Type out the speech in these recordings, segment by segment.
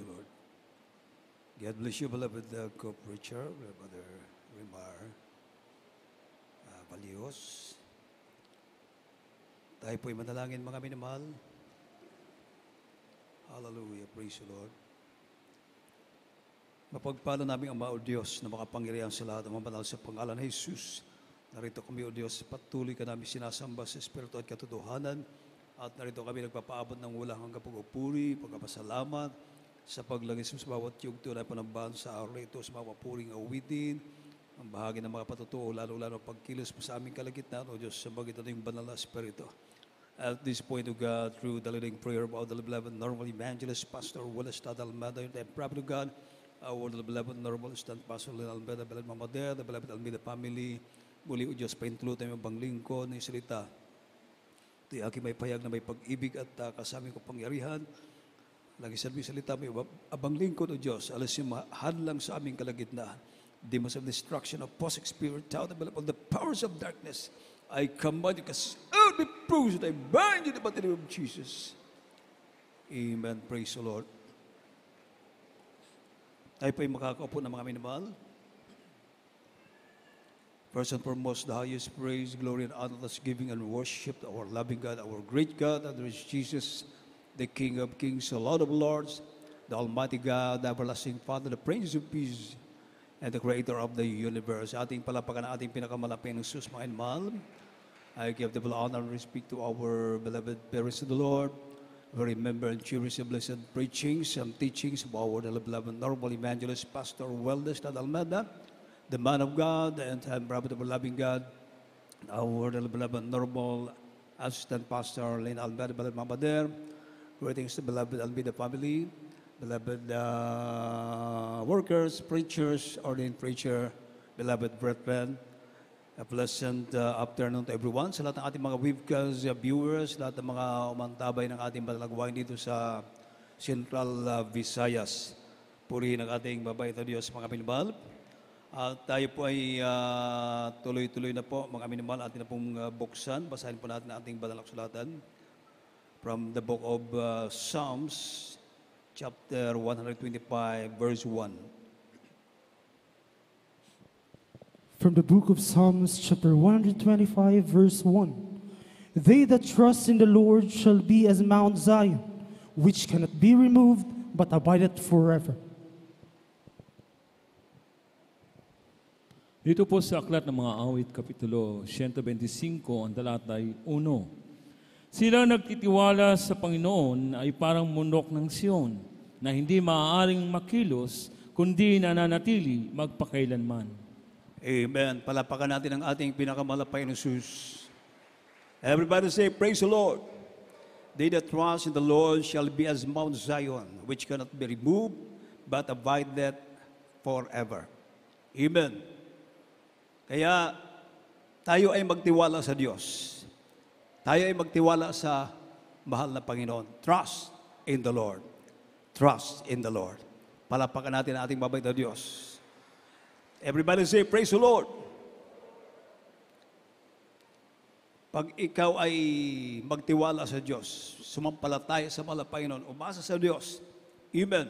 the Lord. God bless you, beloved co-preacher, Brother Rimar Valios. Tayo po'y manalangin, mga minamahal. Hallelujah, praise the Lord. Mapagpala namin ang mga o Diyos na makapangyarihan sa lahat ng mabanal sa pangalan ng Jesus. Narito kami, O Diyos, patuloy ka namin sinasamba sa Espiritu at katotohanan. At narito kami nagpapaabot ng walang hanggang pag-upuri, pagkapasalamat, sa paglangis sa bawat yugto na panambahan sa araw ito, sa mga papuring awitin, ang bahagi ng mga patutuo, lalo-lalo pagkilos mo sa aming kalagitnaan, O Diyos, sa magitan ng banal na Espiritu. At this point, O God, through the leading prayer of our beloved normal evangelist, Pastor Wallace Almeida, the prophet of God, our beloved normal stand Pastor Almeida, the beloved Mama Dea, the beloved Almeida family, muli, O Diyos, paintulutan yung banglingkod ng salita. Ito'y aking may payag na may pag-ibig at kasaming kapangyarihan. Lagi sa aming salita, may abang lingkod, O Diyos, alas yung mahadlang sa aming kalagitnaan. Demons of destruction, of possessed spirit, out of the powers of darkness, I command you, cast out the bruise, and I bind you in the mighty name of Jesus. Amen. Praise the Lord. Tayo po'y makakaupo ng mga minamahal. First and foremost, the highest praise, glory, and honor, thanksgiving, and worship to our loving God, our great God, and there is Jesus, the King of kings, the Lord of lords, the Almighty God, the everlasting Father, the Prince of Peace, and the Creator of the universe. Ating palapakan, ating pinakamalapit ng Jesus, mga mahal. I give the honor and respect to our beloved parents of the Lord. We remember and cherish the blessed preachings and teachings of our beloved normal evangelist, Pastor Wallace Almeida, the man of God, and brother of the loving God, our beloved normal assistant pastor, Lynn Almeida, beloved Mama Dea. Greetings to beloved Almeida family, beloved workers, preachers, ordained preacher, beloved brethren. A pleasant afternoon to everyone. Sa lahat ng ating mga webcast viewers, lahat ng mga umantabay ng ating balagwain dito sa Central Visayas. Purihin ang ating mabait na Diyos, mga minamahal. At tayo po ay tuloy-tuloy na po, mga minamahal, atin na pong buksan. Basahin po natin ang ating banal na kasulatan from the book of Psalms, chapter 125, verse 1. From the book of Psalms, chapter 125, verse 1. They that trust in the Lord shall be as Mount Zion, which cannot be removed, but abideth forever. Dito po sa Aklat ng mga Awit, Kapitulo 125, ang talatay 1. Sila nagtitiwala sa Panginoon ay parang bundok ng Sion, na hindi maaaring makilos, kundi nananatili magpakailanman. Amen. Palapakan natin ang ating pinakamalapay na Jesus. Everybody say, praise the Lord. They that trust in the Lord shall be as Mount Zion, which cannot be removed, but abideth forever. Amen. Kaya tayo ay magtiwala sa Diyos. Tayo ay magtiwala sa mahal na Panginoon. Trust in the Lord. Trust in the Lord. Palapakan natin ang ating mabait na Diyos. Everybody say, praise the Lord. Pag ikaw ay magtiwala sa Diyos, sumampalataya sa mahal na Panginoon, umasa sa Diyos, amen.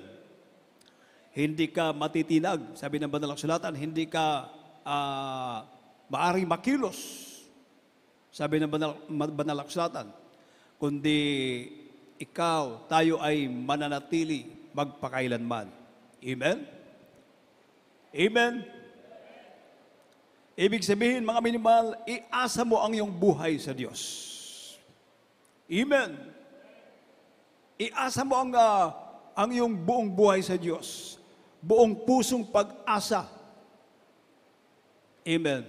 Hindi ka matitinag. Sabi ng banal na kasulatan, hindi ka maaring makilos. Sabi ng banal na kasulatan, kundi ikaw, tayo ay mananatili magpakailanman. Amen? Amen? Ibig sabihin, mga minimal, iasa mo ang iyong buhay sa Diyos. Amen? Iasa mo ang iyong buong buhay sa Diyos. Buong pusong pag-asa. Amen.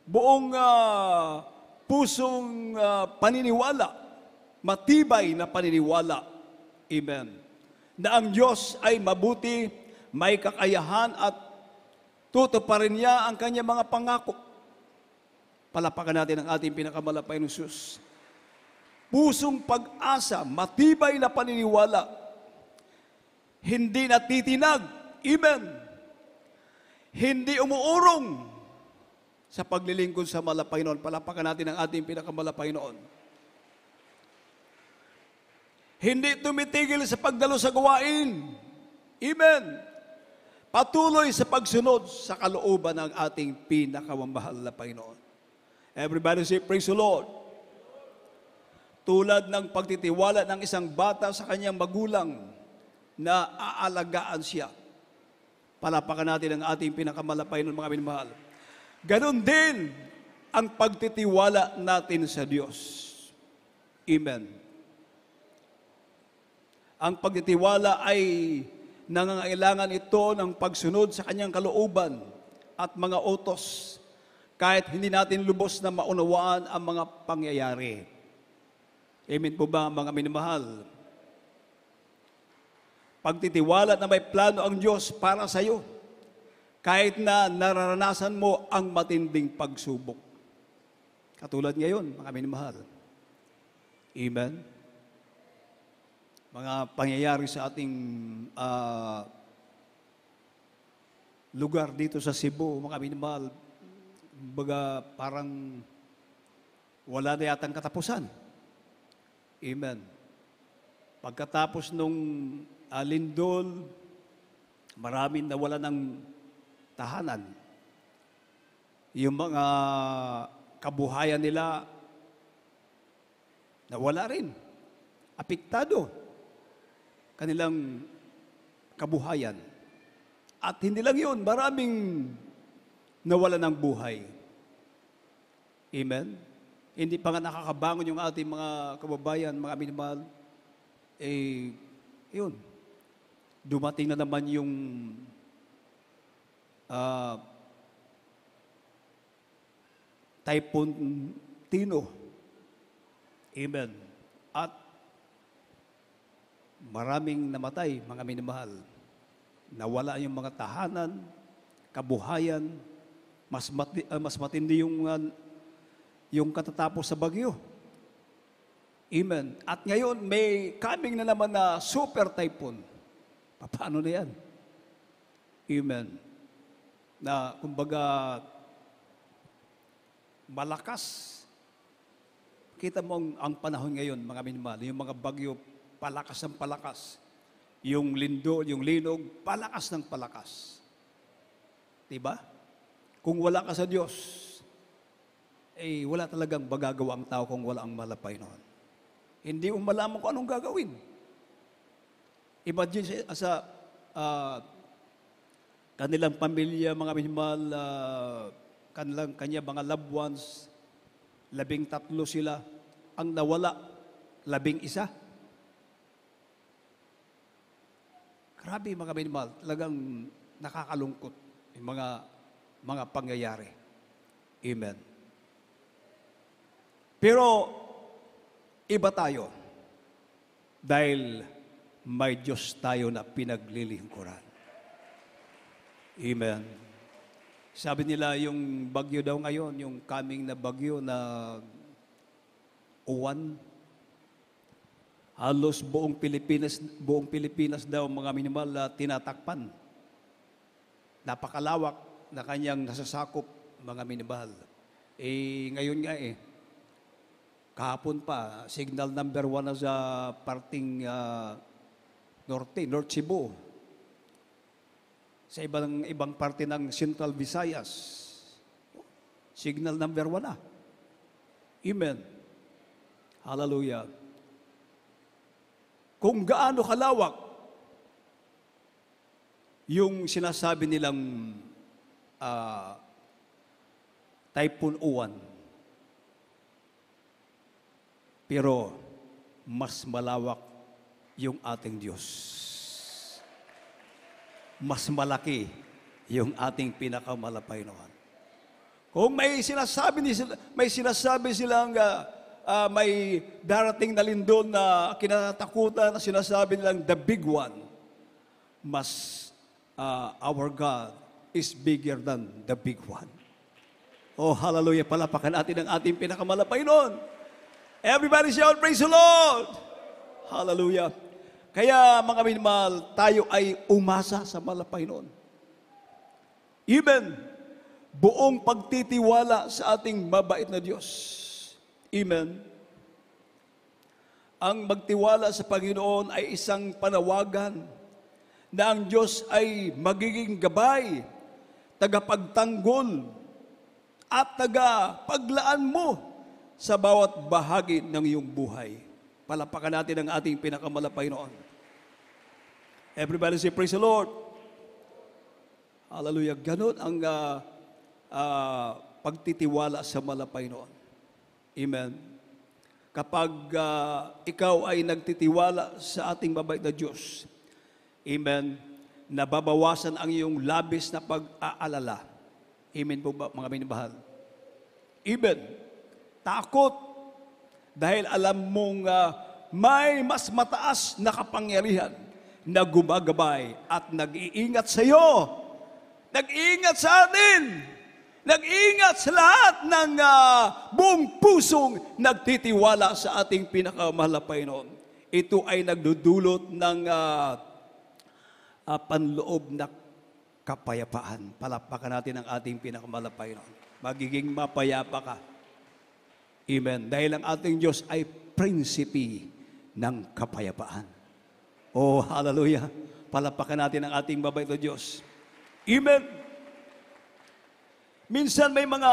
Buong pusong paniniwala, matibay na paniniwala. Amen. Na ang Diyos ay mabuti, may kakayahan at tutuparin niya ang kanyang mga pangako. Palapakan natin ang ating pinakamalapay ng Jesus. Pusong pag-asa, matibay na paniniwala, hindi natitinag. Amen. Hindi umuurong sa paglilingkod sa malapay noon. Palapakan natin ang ating pinakamalapay noon. Hindi tumitigil sa pagdalo sa gawain. Amen. Patuloy sa pagsunod sa kalooban ng ating pinakamamahal na Panginoon. Everybody say, praise the Lord. Tulad ng pagtitiwala ng isang bata sa kanyang magulang na aalagaan siya. Palapakan natin ang ating pinakamalapay ng mga minamahal. Ganon din ang pagtitiwala natin sa Diyos. Amen. Ang pagtitiwala ay nangangailangan ito ng pagsunod sa kanyang kalooban at mga utos kahit hindi natin lubos na maunawaan ang mga pangyayari. Amen po ba mga minamahal? Pagtitiwala na may plano ang Diyos para sa iyo kahit na nararanasan mo ang matinding pagsubok. Katulad ngayon, mga minamahal. Amen? Mga pangyayari sa ating lugar dito sa Cebu, mga minamahal, baga parang wala na yatang katapusan. Amen. Pagkatapos nung lindol, maraming nawala ng tahanan. Yung mga kabuhayan nila, nawala rin. Apektado. Kanilang kabuhayan. At hindi lang yun, maraming nawala ng buhay. Amen? Hindi pa nga nakakabangon yung ating mga kababayan, mga minamahal. Yun. Dumating na naman yung Typhoon Tino. Amen. At maraming namatay, mga minamahal. Nawala yung mga tahanan, kabuhayan, mas matindi yung katatapos sa bagyo. Amen. At ngayon, may coming na naman na super typhoon. Paano na yan? Amen. Na, kumbaga, malakas. Kita mo ang panahon ngayon, mga minamahal, yung mga bagyo, palakas ng palakas. Yung lindo, yung linog, palakas ng palakas. Diba? Kung wala ka sa Diyos, wala talagang magagawa ang tao kung wala ang malapay noon. Hindi mo malaman kung anong gagawin. Imagine sa kanilang pamilya, mga minamahal, kanya mga loved ones, 13 sila, ang nawala, 11. Grabe mga minamahal, talagang nakakalungkot yung mga pangyayari. Amen. Pero iba tayo dahil may Diyos tayo na pinaglilingkuran. Amen. Sabi nila yung bagyo daw ngayon, yung coming na bagyo na Uwan, halos buong Pilipinas daw mga minamahal tinatakpan. Napakalawak na kanyang nasasakop mga minamahal. Ngayon nga kahapon pa, signal number 1 na sa parting North Cebu. Sa ibang parte ng Central Visayas, signal number 1 na. Amen. Hallelujah. Kung gaano kalawak yung sinasabi nilang Typhoon Uwan, pero mas malawak yung ating Diyos. Mas malaki yung ating pinakamalapay noon. Kung may sinasabi silang may darating na lindol na kinatakutan na sinasabi nilang the big one, mas our God is bigger than the big one. Oh, hallelujah. Palapakan natin ang ating pinakamalapay noon. Everybody shout, praise the Lord! Hallelujah. Kaya mga minamahal, tayo ay umasa sa malapay noon. Amen. Buong pagtitiwala sa ating mabait na Diyos. Amen. ang magtiwala sa Panginoon ay isang panawagan na ang Diyos ay magiging gabay, tagapagtanggol, at tagapaglaan mo sa bawat bahagi ng iyong buhay. Palapakan natin ang ating pinakamalapay noon. Everybody say, praise the Lord. Hallelujah. Ganon ang pagtitiwala sa malapay noon. Amen. Kapag ikaw ay nagtitiwala sa ating mabait na Diyos, amen, nababawasan ang iyong labis na pag-aalala. Amen po ba, mga minamahal? Amen. Takot, dahil alam mong may mas mataas na kapangyarihan na gumagabay at nag-iingat sa iyo, nag-iingat sa atin, nag-iingat sa lahat ng buong pusong nagtitiwala sa ating pinakamahal na Panginoon. Ito ay nagdudulot ng panloob na kapayapaan. Palapakan natin ang ating pinakamahal na Panginoon. Magiging mapayapa ka. Amen. Dahil ang ating Diyos ay prinsipe ng kapayapaan. Oh, hallelujah. Palapakan natin ang ating mabait na Diyos. Amen. Minsan may mga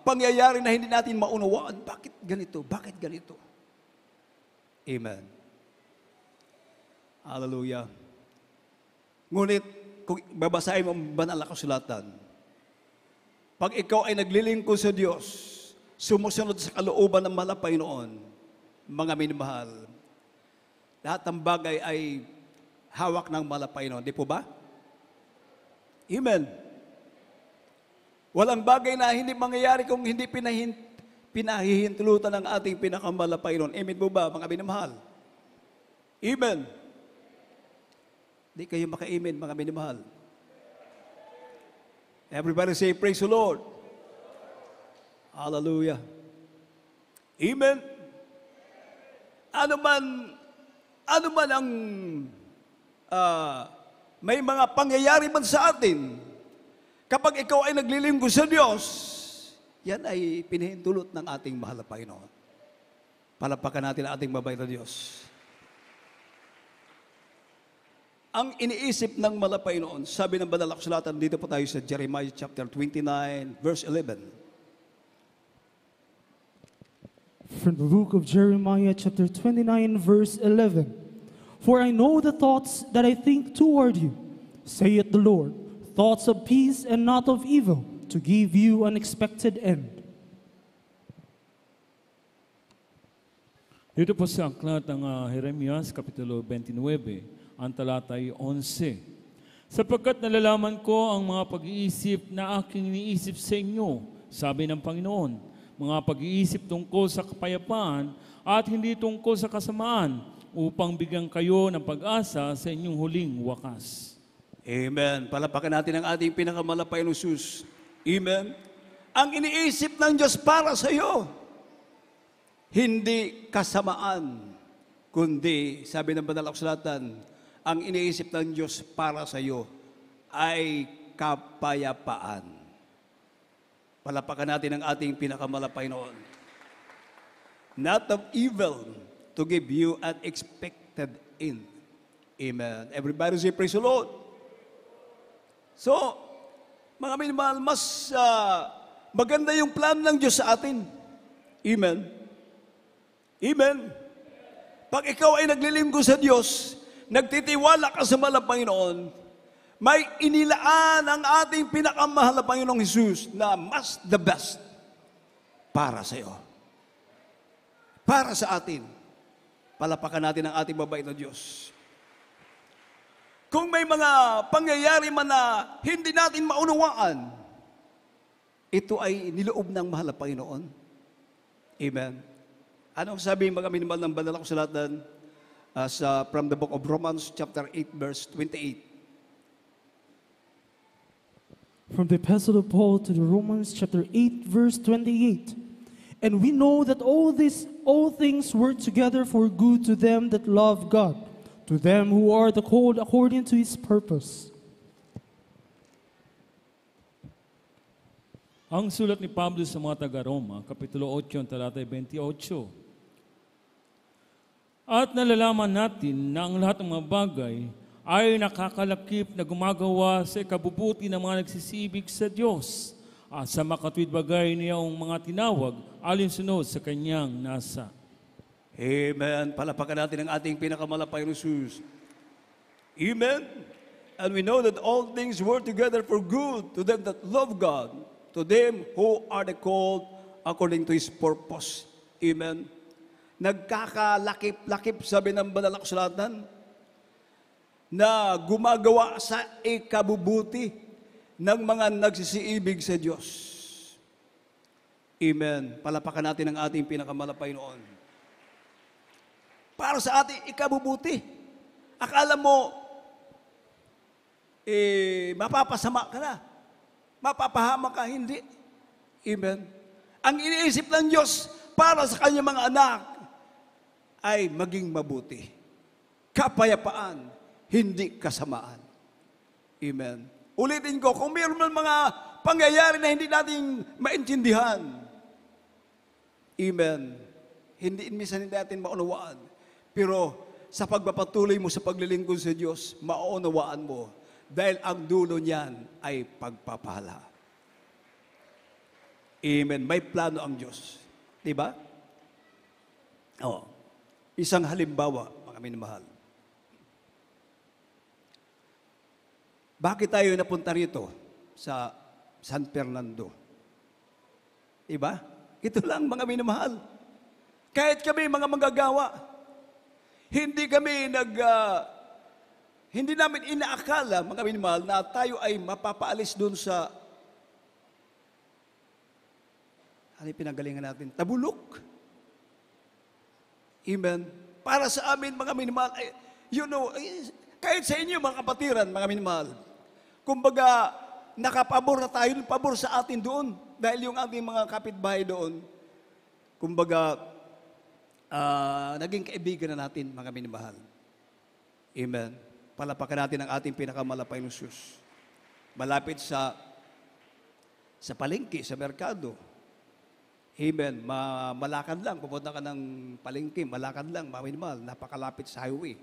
pangyayari na hindi natin maunawaan. Bakit ganito? Bakit ganito? Amen. Hallelujah. Ngunit, kung babasahin mo ang banal na kasulatan, pag ikaw ay naglilingkod sa Diyos, sumusunod sa kalooban ng malapay noon, mga minamahal, lahat ng bagay ay hawak ng malapay noon. Di po ba? Amen. Walang bagay na hindi mangyayari kung hindi pinahihintulutan ng ating pinakamalapay noon. Amen po ba, mga minamahal? Amen. Di kayo maka-amen, mga minamahal. Everybody say, praise the Lord. Hallelujah. Amen. Ano man ang may mga pangyayari man sa atin, kapag ikaw ay naglilingkod sa Diyos, yan ay pinahintulot ng ating mahal na Panginoon. Palapakan natin ang ating mabait na Diyos. Ang iniisip ng malapay noon, sabi ng banal na kasulatan, dito po tayo sa Jeremiah chapter 29, verse 11. From the book of Jeremiah chapter 29 verse 11. For I know the thoughts that I think toward you, saith the Lord, thoughts of peace and not of evil, to give you an expected end. Dito po sa aklat ng Jeremias, Kapitulo 29, ang talata ay 11. Sapagkat nalalaman ko ang mga pag-iisip na aking iniisip sa inyo, sabi ng Panginoon, mga pag-iisip tungkol sa kapayapaan at hindi tungkol sa kasamaan, upang bigyan kayo ng pag-asa sa inyong huling wakas. Amen. Palapakan natin ang ating pinakamalapay na Jesus. Amen. Ang iniisip ng Diyos para sa iyo, hindi kasamaan, kundi, sabi ng banal na kasulatan, ang iniisip ng Diyos para sa iyo ay kapayapaan. Palapakan natin ang ating pinakamalapay noon. Not of evil, to give you an expected end. Amen. Everybody say, praise the Lord. So, mga minamahal, mas maganda yung plan ng Diyos sa atin. Amen. Amen. Pag ikaw ay naglilingkod sa Diyos, nagtitiwala ka sa mahal na Panginoon, may inilaan ang ating pinakamahal na Panginoong Jesus na mas the best para sa iyo. Para sa atin. Palapakan natin ang ating mabait na Diyos. Kung may mga pangyayari man na hindi natin maunawaan, ito ay niloob ng mahal na Panginoon. Amen. Anong sabi mga minamahal ng banal na kasulatan from the book of Romans chapter 8 verse 28? From the Epistle of Paul to the Romans chapter 8 verse 28. And we know that all things work together for good to them that love God, to them who are the called according to His purpose. Ang sulat ni Pablo sa mga taga-Roma, Kapitulo 8, talata 28. At nalalaman natin na ang lahat ng mga bagay ay nakakalakip na gumagawa sa ikabubuti ng mga nagsisibig sa Diyos at sa makatwid bagay niyang mga tinawag alinsunod sa kanyang nasa. Amen. Palapakan natin ang ating pinakamalapay na Jesus. Amen. And we know that all things work together for good to them that love God, to them who are the called according to His purpose. Amen. Nagkakalakip-lakip, sabi ng banal na kasulatan, na gumagawa sa ikabubuti ng mga nagsisiibig sa Diyos. Amen. Palapakan natin ang ating pinakamalapay noon. Para sa ating ikabubuti. Akala mo, mapapasama ka na. Mapapahama ka, hindi. Amen. Ang iniisip ng Diyos para sa kanyang mga anak ay maging mabuti. Kapayapaan, hindi kasamaan. Amen. Ulitin ko, kung mayroon man mga pangyayari na hindi natin maintindihan, amen, minsan hindi natin maunawaan. Pero sa pagpapatuloy mo sa paglilingkod sa Diyos, maunawaan mo dahil ang dulo niyan ay pagpapala. Amen. May plano ang Diyos. Diba? Isang halimbawa, mga minamahal. Bakit tayo napunta rito sa San Fernando? Diba? Ito lang, mga minamahal. Kahit kami, mga manggagawa, hindi namin inaakala, mga minamahal, na tayo ay mapapaalis dun sa, ano yung pinagalingan natin? Tabulok. Amen. Para sa amin, mga minamahal, kahit sa inyo, mga kapatiran, mga minamahal, kumbaga, nakapabor na tayo, pabor sa atin doon, dahil yung ating mga kapitbahay doon, kumbaga, naging kaibigan na natin, mga minamahal. Amen. Palapakan natin ang ating pinakamalapay ng Diyos. Malapit sa palengke, sa merkado. Amen. Malakad lang. Pupunta ka ng palengke, malakad lang, maminmal, napakalapit sa highway.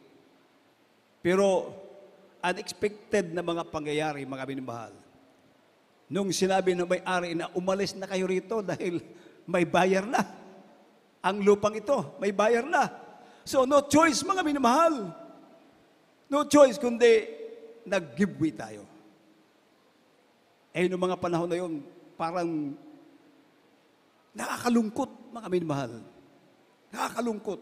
Pero, unexpected na mga pangyayari, mga minamahal. Nung sinabi ng may-ari na umalis na kayo rito dahil may bayar na. Ang lupang ito, may bayar na. So, no choice, mga minamahal. No choice, kundi nag-give way tayo. Noong mga panahon na yun, parang nakakalungkot, mga minamahal. Nakakalungkot.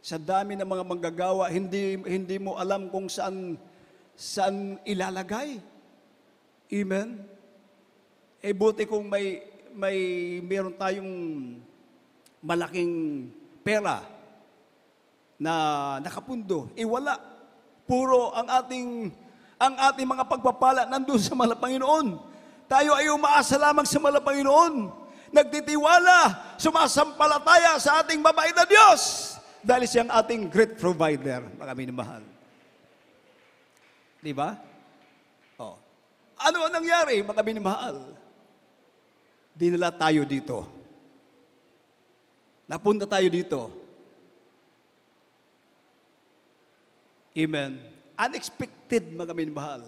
Sa dami ng mga manggagawa, hindi mo alam kung saan ilalagay. Amen? Buti kung meron tayong malaking pera na nakapundo. Wala. Puro ang ating mga pagpapala nandun sa Malapanginoon. Tayo ay umaasa lamang sa Malapanginoon. Nagtitiwala, sumasampalataya sa ating mabait na Diyos. Dahil siyang ating great provider, mga minamahal. Di ba? Ano ang nangyari, mga minamahal? Dinala tayo dito. Napunta tayo dito. Amen. Unexpected, mga minamahal,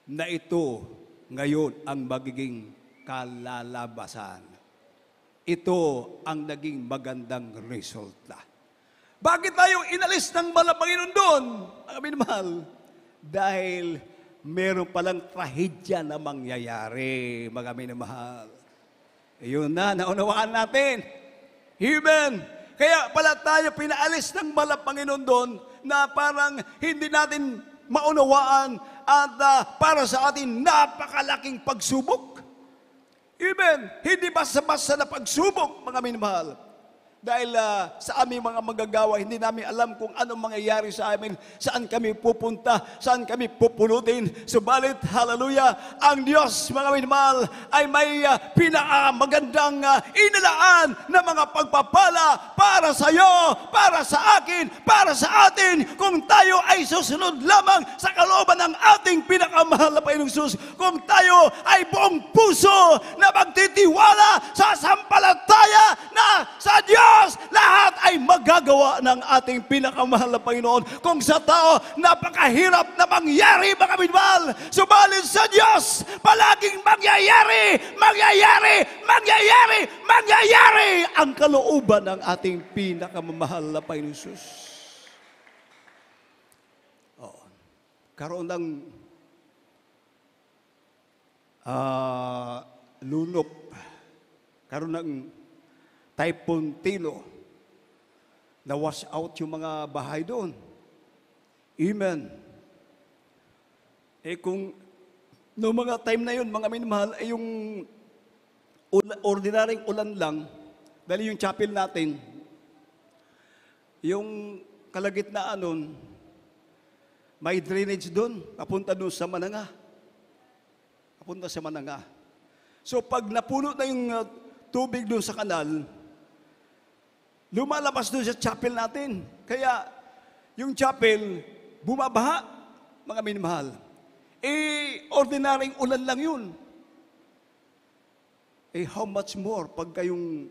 na ito ngayon ang magiging kalalabasan. Ito ang naging magandang resulta. Bakit tayo inalis ng Malapanginoon doon, mga minamahal? Dahil meron palang trahedya na mangyayari, mga minamahal. Yun na, naunawaan natin. Amen. Kaya pala tayo pinaalis ng Malapanginoon doon na parang hindi natin maunawaan at para sa atin napakalaking pagsubok. Amen. Hindi basta-basta na pagsubok, mga minamahal. Dahil sa aming mga manggagawa, hindi namin alam kung anong mangyayari sa amin, saan kami pupunta, saan kami pupulutin. Subalit, hallelujah, ang Diyos, mga minamahal, ay may pinakamagandang inalaan na mga pagpapala para sa iyo, para sa akin, para sa atin, kung tayo ay susunod lamang sa kalooban ng ating pinakamahal na Panginoong Hesus, kung tayo ay buong puso na magtitiwala sa sampalataya na sa Diyos, lahat ay magagawa ng ating pinakamahal na Panginoon. Kung sa tao, napakahirap na mangyari, mga minmahal. Subalit sa Diyos, palaging mangyayari, mangyayari, mangyayari, mangyayari ang kalooban ng ating pinakamamahal na Panginoon Jesus. Karoon ng lunop, karoon ng Typhoon Tilo, na wash out yung mga bahay doon. Amen. Kung noong mga time na yun, mga minamahal, ay yung ordinaryong ulan lang, dahil yung chapel natin, yung kalagitnaan nun, may drainage doon, papunta doon sa Mananga. Papunta sa Mananga. So pag napuno na yung tubig doon sa kanal, lumalabas doon sa chapel natin. Kaya yung chapel, bumabaha, mga minamahal. Ordinaryong ulan lang yun. How much more pag kayong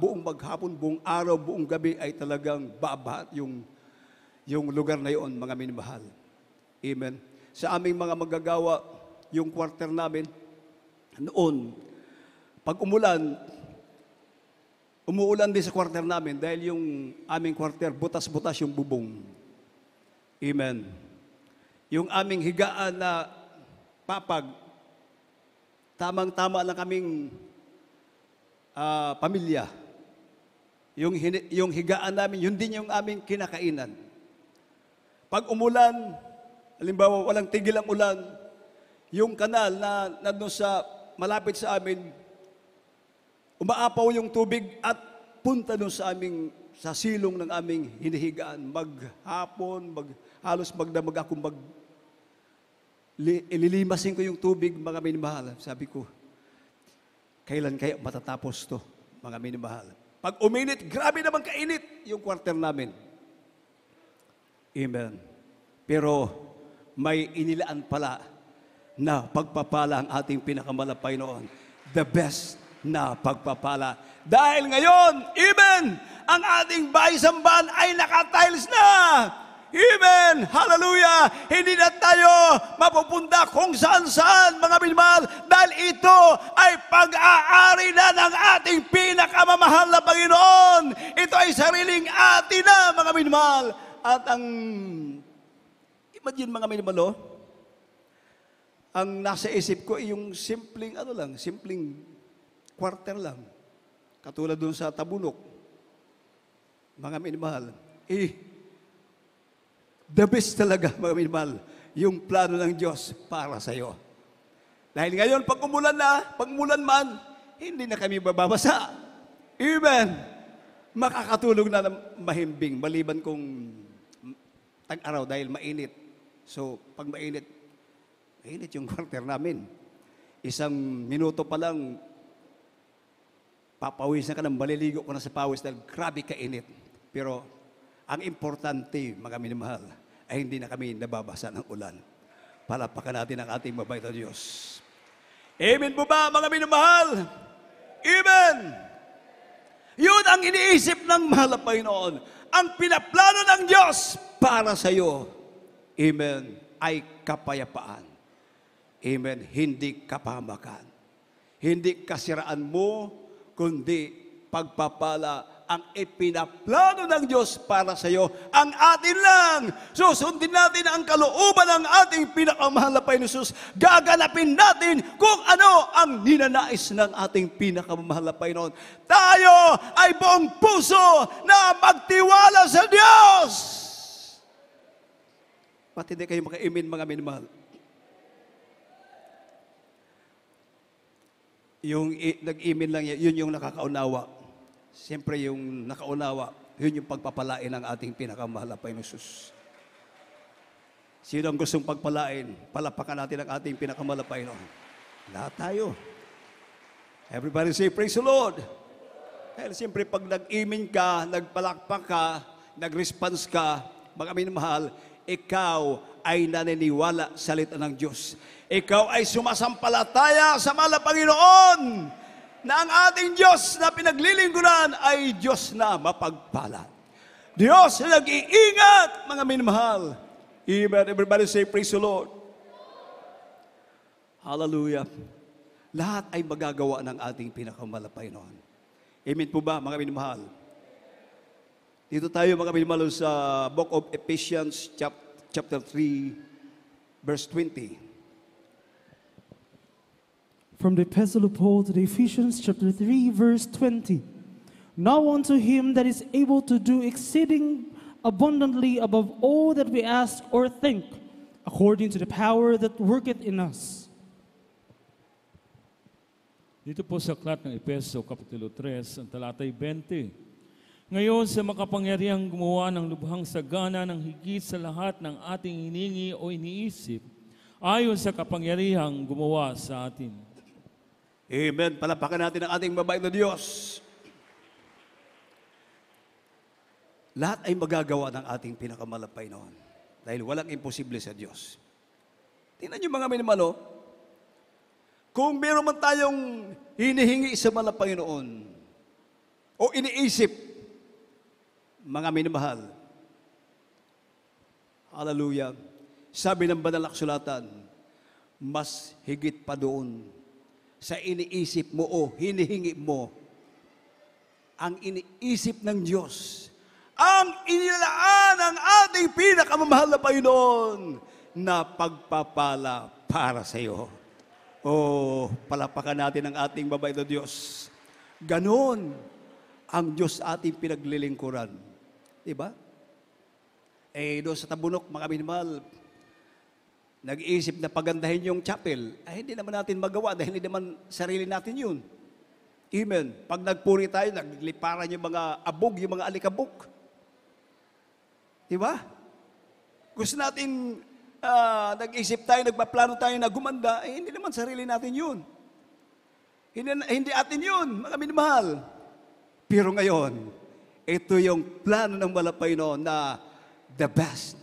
buong maghapon, buong araw, buong gabi ay talagang babaha yung lugar na yun, mga minamahal. Amen. Sa aming mga magagawa, yung quarter namin, noon, pag umuulan din sa quarter namin dahil yung aming quarter, butas-butas yung bubong. Amen. Yung aming higaan na papag, tamang-tama lang kaming pamilya. Yung higaan namin, yun din yung aming kinakainan. Pag umulan, halimbawa walang tigil ang ulan, yung kanal na nandun sa malapit sa amin, umaapaw yung tubig at punta doon sa silong ng aming hinihigaan. Maghapon, halos magdamag ako, ililimasin ko yung tubig, mga minamahal. Sabi ko, kailan kaya matatapos to, mga minamahal? Pag uminit, grabe naman kainit yung quarter namin. Amen. Pero may inilaan pala na pagpapala ang ating pinakamalapay Panginoon. The best na pagpapala. Dahil ngayon, amen, ang ating bahay-sambahan ay naka-tiles na. Amen! Hallelujah! Hindi na tayo mapupunta kung saan-saan, mga minamahal, dahil ito ay pag-aari na ng ating pinakamamahal na Panginoon. Ito ay sariling atin na, mga minamahal. At imagine, mga minamahal, ang nasa isip ko ay yung simpleng, simpleng quarter lang. Katulad dun sa Tabunok. Mga minamahal, the best talaga, mga minamahal, yung plano ng Diyos para sa iyo. Dahil ngayon, pag umulan man, hindi na kami bababasa. Amen. Makakatulog na mahimbing, maliban kung tag-araw dahil mainit. So, pag mainit yung quarter namin. Isang minuto pa lang, papawis na ka ng maliligo ko na sa pawis dahil grabe kainit. Pero, ang importante, mga minamahal, ay hindi na kami nababasa ng ulan. Palapakan natin ang ating mabait na Diyos. Amen po ba, mga minamahal? Amen! Yun ang iniisip ng mahal na Panginoon. Ang pinaplano ng Diyos para sa iyo, amen, ay kapayapaan. Amen, hindi kapahamakan. Hindi kasiraan mo, kundi pagpapala ang ipinaplano ng Diyos para sa iyo. Ang atin lang. Susundin natin ang kalooban ng ating pinakamahal na Panginoon Jesus. Gaganapin natin kung ano ang ninanais ng ating pinakamahal na Panginoon. Tayo ay buong puso na magtiwala sa Diyos. Pati hindi kayo maka-amen, mga minamahal. Yung nag-amen lang yun yung nakakaunawa. Siyempre yung nakaunawa, yun yung pagpapalain ng ating pinakamahal na Panginoon Jesus. Sino ang gustong pagpalain? Palapakan natin ang ating pinakamahal na Panginoon. Lahat tayo. Everybody say, praise the Lord. Dahil siyempre pag nag-amen ka, nagpalakpak ka, nag-response ka, mga minamahal, ikaw ay naniniwala sa salita ng Diyos. Ikaw ay sumasampalataya sa mahal na Panginoon. na ang ating Diyos na pinaglilingkuran ay Diyos na mapagpala. Diyos na nag-iingat, mga minamahal. Amen. Everybody say, praise the Lord. Hallelujah. Lahat ay magagawa ng ating pinakamalapay noon. Amen po ba, mga minamahal? Dito tayo, mga minamahal, sa Book of Ephesians, chapter 3, verse 20. From the Epistle of Paul to the Ephesians, chapter 3, verse 20. Now unto him that is able to do exceeding abundantly above all that we ask or think, according to the power that worketh in us. Dito po sa aklat ng Efeso, Kapitulo 3, ang talatay 20. Ngayon sa makapangyarihang gumawa ng lubhang sagana ng higit sa lahat ng ating hiningi o iniisip, ayon sa kapangyarihang gumawa sa atin. Amen. Palapakan natin ang ating mabait na Diyos. Lahat ay magagawa ng ating pinakamalapay noon. Dahil walang imposible sa Diyos. Tingnan niyo mga minamalo, kung meron man tayong hinihingi sa malapay noon, o iniisip, mga minamahal, hallelujah, sabi ng banal na kasulatan, mas higit pa doon sa iniisip mo o hinihingi mo, ang iniisip ng Diyos, ang inilaan ng ating pinakamamahal na Panginoon na pagpapala para sa iyo. Oh, palapakan natin ang ating mabait na Diyos. Ganon ang Diyos ating pinaglilingkuran. Diba? Doon sa Tabunok, mga minamahal, nag-iisip na pagandahin yung chapel, ay hindi naman natin magawa dahil hindi naman sarili natin yun. Amen. Pag nagpuri tayo, nagliparan yung mga abog, yung mga alikabok. Diba? Gusto natin, nag-isip tayo, nagpaplano tayo na gumanda, hindi naman sarili natin yun. Hindi atin yun, mga minamahal. Pero ngayon, ito yung plano ng malapay noon na the best.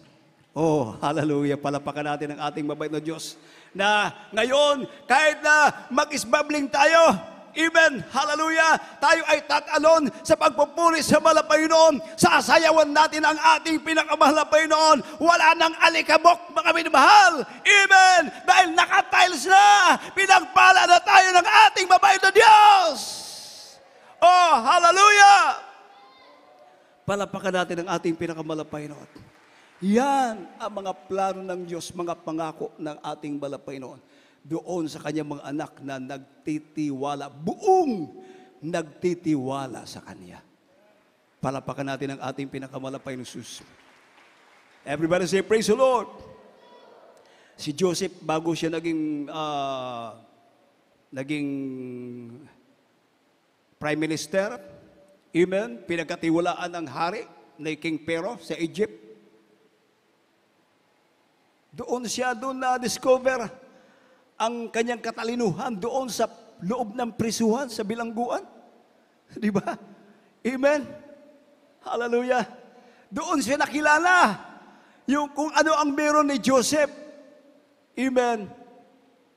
Oh, hallelujah. Palapakan natin ang ating mabait na Diyos na ngayon, kahit na mag-isbabling tayo, even, hallelujah, tayo ay tatalon sa pagpupuri sa malapay noon, sasayawan natin ang ating pinakamahal na Panginoon. Wala nang alikabok, mga minamahal. Amen. Dahil nakatiles na, pinagpala na tayo ng ating mabait na Diyos. Oh, hallelujah. Palapakan natin ang ating pinakamalapay noon. Yan ang mga plano ng Diyos, mga pangako ng ating malapay noon. Doon sa kanyang mga anak na nagtitiwala, buong nagtitiwala sa Kanya. Palapakan natin ang ating pinakamalapay na Jesus. Everybody say, praise the Lord. Si Joseph, bago siya naging prime minister, amen, pinagkatiwalaan ng hari na King Pharaoh sa Egypt. Doon na-discover ang kanyang katalinuhan doon sa loob ng prisuhan, sa bilangguan. Di ba? Amen? Hallelujah. Doon siya nakilala yung kung ano ang meron ni Joseph. Amen?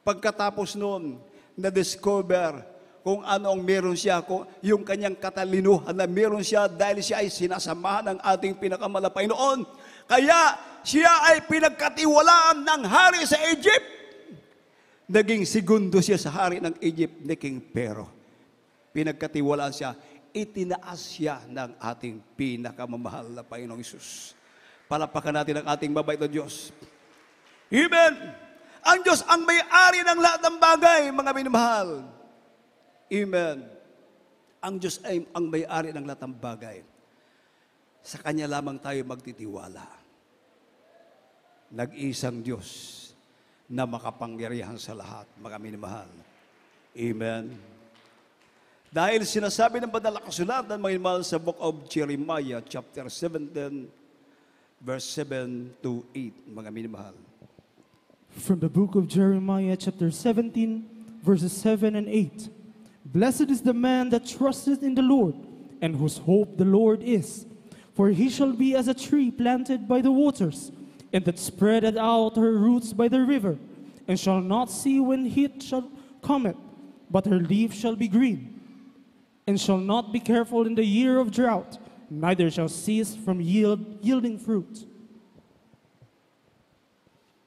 Pagkatapos noon, na-discover kung ano ang meron siya, kung yung kanyang katalinuhan na meron siya dahil siya ay sinasamahan ng ating pinakamalapay noon. Kaya siya ay pinagkatiwalaan ng hari sa Egypt. Naging segundo siya sa hari ng Egypt ni King Pharaoh. Pinagkatiwalaan siya, itinaas siya ng ating pinakamamahal na Panginoong Hesus. Palapakan natin ang ating mabait na Diyos. Amen! Ang Diyos ang may-ari ng lahat ng bagay, mga minamahal. Amen. Ang Diyos ay ang may-ari ng lahat ng bagay. Sa Kanya lamang tayo magtitiwala. Nag-isang Diyos na makapangyarihan sa lahat, mga minamahal. Amen. Dahil sinasabi ng banal na kasulatan, mga minamahal, sa Book of Jeremiah, chapter 17, verse 7 to 8, mga minamahal. From the book of Jeremiah, chapter 17, verses 7 and 8. Blessed is the man that trusteth in the Lord, and whose hope the Lord is. For he shall be as a tree planted by the waters, and that spreadeth out her roots by the river, and shall not see when heat shall cometh, but her leaf shall be green, and shall not be careful in the year of drought, neither shall cease from yielding fruit.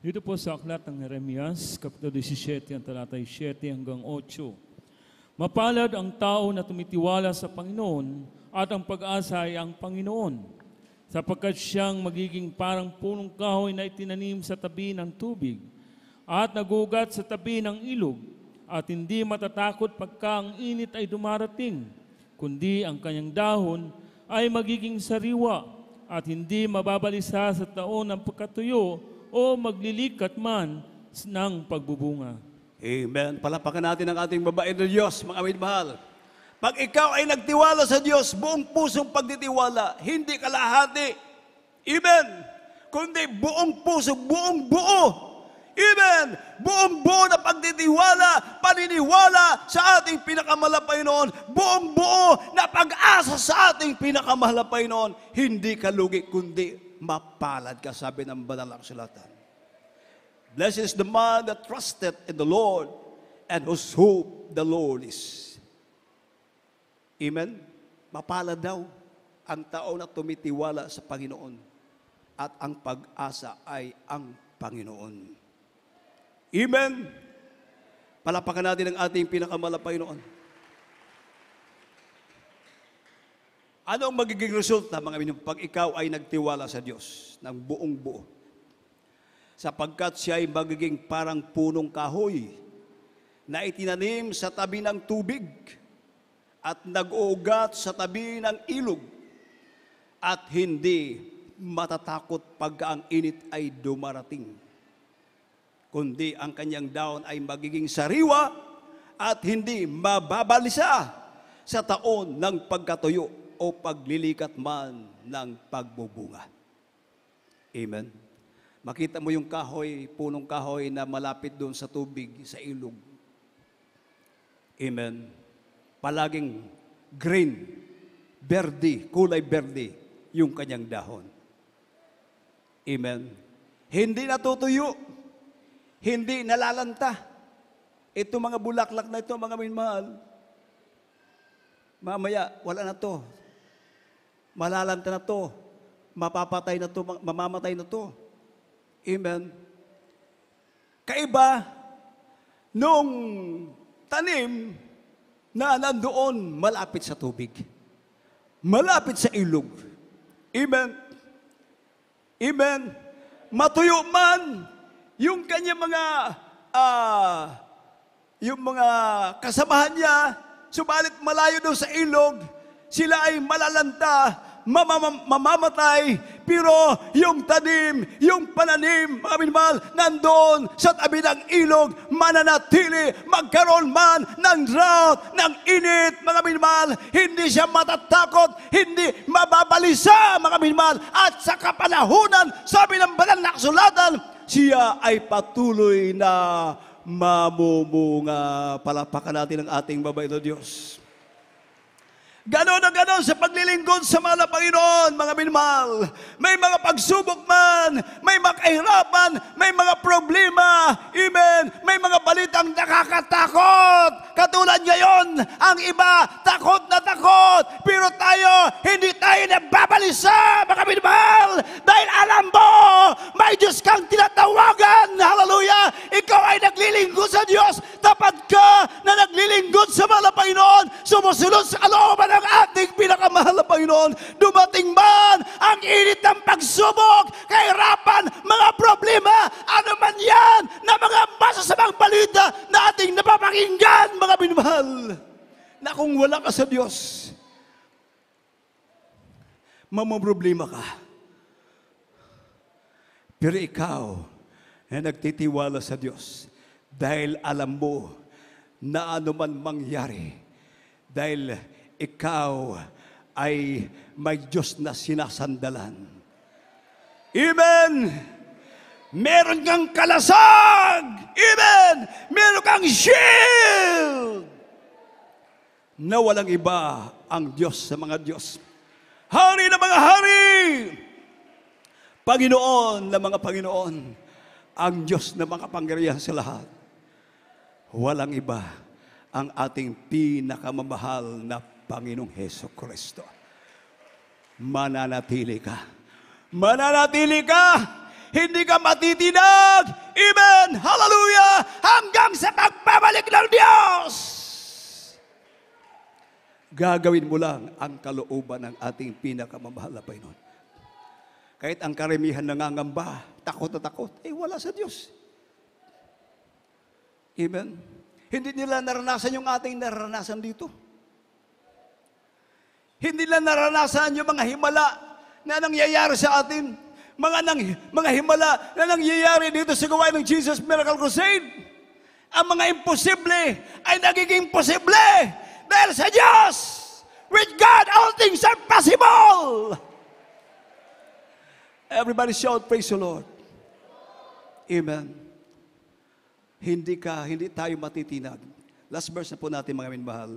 Dito po sa aklat ng Jeremias, Kapitulo 17, ang talatay 7 hanggang 8. Mapalad ang tao na tumitiwala sa Panginoon at ang pag-asa ay ang Panginoon, sapagkat siyang magiging parang punong kahoy na itinanim sa tabi ng tubig at nagugat sa tabi ng ilog at hindi matatakot pagka ang init ay dumarating, kundi ang kanyang dahon ay magiging sariwa at hindi mababalisa sa taon ng pagkatuyo o maglilikat man ng pagbubunga. Amen. Palapakan natin ang ating babae na Diyos, mga minmahal. Pag ikaw ay nagtiwala sa Diyos, buong pusong pagtitiwala, hindi kalahati. Amen. Kundi buong puso, buong buo. Amen. Buong buo na pagtitiwala, paniniwala sa ating pinakamahal na Panginoon. Buong buo na pag-asa sa ating pinakamahal na Panginoon. Hindi ka lugi, kundi mapalad ka, sabi ng banal na kasulatan. Blessed is the man that trusted in the Lord and whose hope the Lord is. Amen? Mapalad daw ang tao na tumitiwala sa Panginoon at ang pag-asa ay ang Panginoon. Amen? Palapakan natin ang ating pinakamahal na Panginoon. Ano ang magiging resulta, mga minyo, pag ikaw ay nagtiwala sa Diyos ng buong buo? Sapagkat siya ay magiging parang punong kahoy na itinanim sa tabi ng tubig at nag-uugat sa tabi ng ilog at hindi matatakot pag ang init ay dumarating, kundi ang kanyang dahon ay magiging sariwa at hindi mababalisa sa taon ng pagkatuyo o paglilikat man ng pagbubunga. Amen. Makita mo yung kahoy, punong kahoy na malapit doon sa tubig, sa ilog. Amen. Palaging green, berde, kulay berde yung kanyang dahon. Amen. Hindi natutuyo, hindi nalalanta. Ito mga bulaklak na ito, mga minmahal, mamaya, wala na to. Malalanta na to. Mapapatay na to, mamamatay na to. Amen. Kaiba nung tanim na nandoon malapit sa tubig. Malapit sa ilog. Amen. Amen. Matuyo man yung kanya mga kasamahan niya, subalit malayo daw sa ilog, sila ay malalanta, mamamatay, pero yung tanim, yung pananim, mga minmahal, nandoon sa tabi ng ilog, mananatili, magkaroon man ng drought, ng init, mga minmahal, hindi siya matatakot, hindi mababalisa, mga minmahal, at sa kapanahunan, sabi ng banal na kasulatan, siya ay patuloy na mamumunga. Palapakan natin ang ating babae na Diyos. Ganon na ganon sa paglilingkod sa mahal na Panginoon, mga minmahal. May mga pagsubok man, may mga kahirapan, may mga problema, amen, may mga balitang nakakatakot. Katulad ngayon, ang iba takot na takot, pero tayo, hindi tayo nababalisa, mga minmahal, dahil alam mo, may Diyos kang tinatawagan, hallelujah, ikaw ay naglilingkod sa Diyos, tapat ka na naglilingkod sa mahal na Panginoon, sumusunod sa kalooban ng ating pinakamahal na Panginoon. Dumating man ang init ng pagsubok, kahirapan, mga problema, ano man yan, na mga masasamang balita na ating napapakinggan, mga minmahal, na kung wala ka sa Diyos, mamaproblema ka. Pero ikaw na nagtitiwala sa Diyos, dahil alam mo na ano man mangyari, dahil ikaw ay may Diyos na sinasandalan. Amen! Meron kang kalasag! Amen! Meron kang shield! Na walang iba ang Diyos sa mga Diyos. Hari na mga hari! Panginoon na mga Panginoon, ang Diyos na makapangyarihan sa lahat. Walang iba ang ating pinakamamahal na Panginoong Heso Kristo. Mananatili ka. Mananatili ka. Hindi ka matitinag. Amen. Hallelujah. Hanggang sa pagbabalik ng Diyos. Gagawin mo lang ang kalooban ng ating pinakamamahal na Panginoon. Kahit ang karamihan nangangamba, takot na takot, wala sa Diyos. Amen. Hindi nila naranasan yung ating naranasan dito. Hindi nila naranasan yung mga himala na nangyayari sa atin. Mga himala na nangyayari dito sa gawain ng Jesus Miracle Crusade. Ang mga imposible ay nagiging posible dahil sa Diyos. With God, all things are possible. Everybody shout, praise the Lord. Amen. Hindi tayo matitinag. Last verse na po natin, mga minmahal.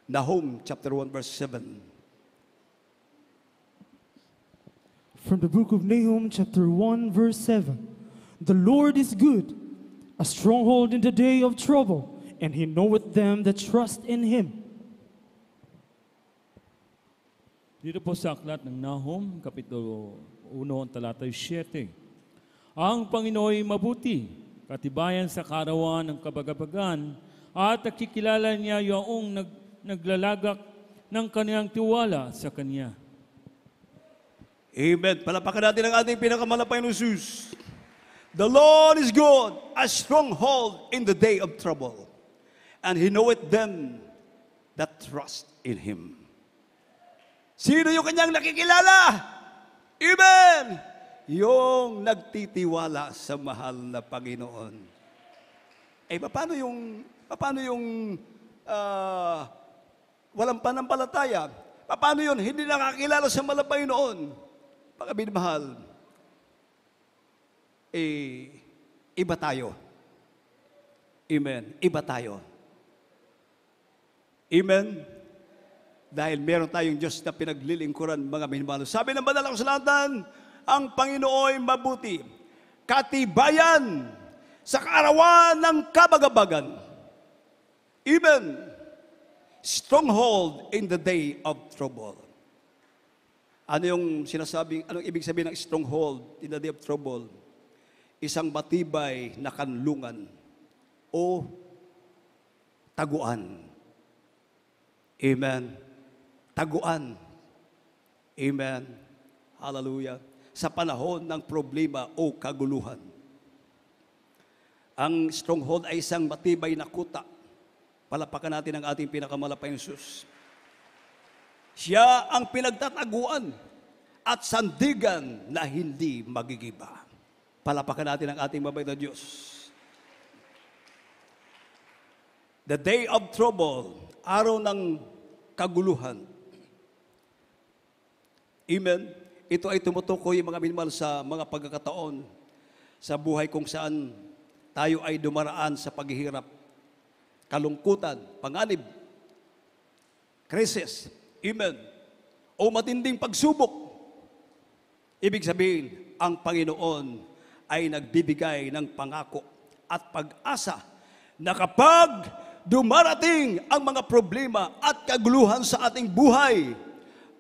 Nahum chapter 1 verse 7. From the book of Nahum, chapter 1, verse 7. The Lord is good, a stronghold in the day of trouble, and he knoweth them that trust in him. Dito po sa aklat ng Nahum, Kapitulo 1, talatay 7. Ang Panginooy mabuti, katibayan sa karawan ng kabagabagan, at nakikilala niya yung naglalagak ng kaniyang tiwala sa Kanya. Amen. Palapakan natin ang ating pinakamalapay ng Jesus. The Lord is good, a stronghold in the day of trouble, and He knoweth them that trust in Him. Sino yung kanyang nakikilala? Amen! Yung nagtitiwala sa mahal na Panginoon. Paano yung walang panampalataya? Paano yun? Hindi nakakilala sa mahal na Panginoon. Pagkabinmahal, iba tayo. Amen. Iba tayo. Amen. Dahil meron tayong Diyos na pinaglilingkuran, mga minamahal. Sabi ng banal na kasulatan, ang Panginooy mabuti, katibayan sa kaarawan ng kabagabagan. Amen. Stronghold in the day of trouble. Anong ibig sabihin ng stronghold in the day of trouble? Isang matibay na kanlungan o taguan. Amen. Taguan. Amen. Hallelujah. Sa panahon ng problema o kaguluhan. Ang stronghold ay isang matibay na kuta. Palapakan natin ang ating pinakamalapay na Jesus. Siya ang pinagtataguan at sandigan na hindi magigiba. Palapakan natin ang ating mabait na Diyos. The day of trouble, araw ng kaguluhan. Amen. Ito ay tumutukoy, mga minamahal, sa mga pagkakataon sa buhay kung saan tayo ay dumaraan sa paghihirap, kalungkutan, panganib, krisis, amen, o matinding pagsubok. Ibig sabihin, ang Panginoon ay nagbibigay ng pangako at pag-asa na kapag dumarating ang mga problema at kaguluhan sa ating buhay,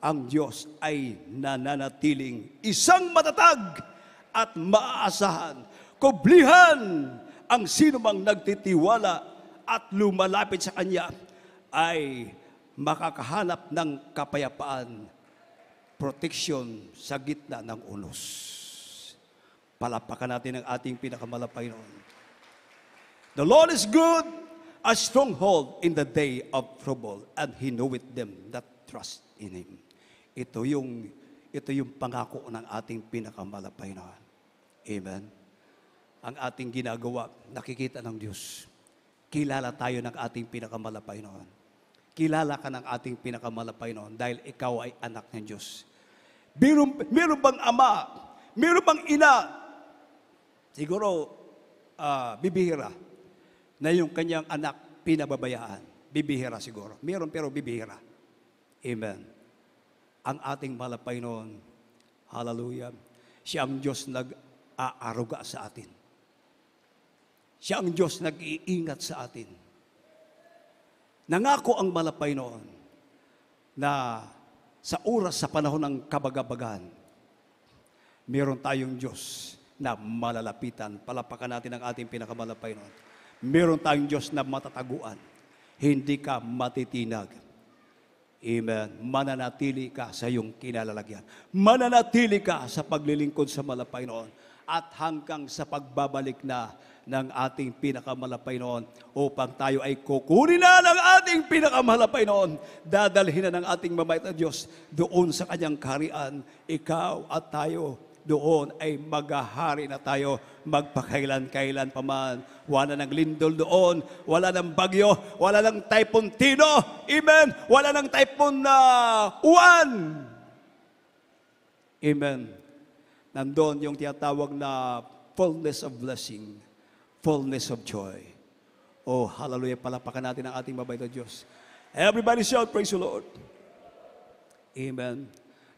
ang Diyos ay nananatiling isang matatag at maaasahan. Kublihan ang sinumang nagtitiwala at lumalapit sa Kanya ay makakahanap ng kapayapaan, proteksyon sa gitna ng unos. Palapakan natin ang ating pinakamalapay noon. The Lord is good, a stronghold in the day of trouble, and He knoweth them that trust in Him. Ito yung pangako ng ating pinakamalapay noon. Amen. Ang ating ginagawa, nakikita ng Diyos. Kilala tayo ng ating pinakamalapay noon. Kilala ka ng ating pinakamalapay noon dahil ikaw ay anak ng Diyos. Meron bang ama? Meron bang ina? Siguro, bibihira na yung kanyang anak pinababayaan. Bibihira siguro. Meron pero bibihira. Amen. Ang ating malapay noon, hallelujah, siya ang Diyos nag-aaruga sa atin. Siya ang Diyos nag-iingat sa atin. Nangako ang malapay noon na sa oras, sa panahon ng kabagabagan, meron tayong Diyos na malalapitan. Palapakan natin ang ating pinakamalapay noon. Meron tayong Diyos na matataguan. Hindi ka matitinag. Amen. Mananatili ka sa iyong kinalalagyan. Mananatili ka sa paglilingkod sa malapay noon. At hanggang sa pagbabalik na ng ating pinakamalapay noon upang tayo ay kukunin na ng ating pinakamalapay noon. Dadalhin na ng ating mabait na Diyos doon sa kanyang kaharian. Ikaw at tayo doon ay maghahari na tayo magpakailan-kailan pa man. Wala ng lindol doon, wala ng bagyo, wala ng typhoon Tino, amen, wala ng typhoon Uwan, amen. Nandun yung tinatawag na fullness of blessing, fullness of joy. Oh, hallelujah, palapakan natin ang ating mabait na Diyos. Everybody shout, praise the Lord. Amen.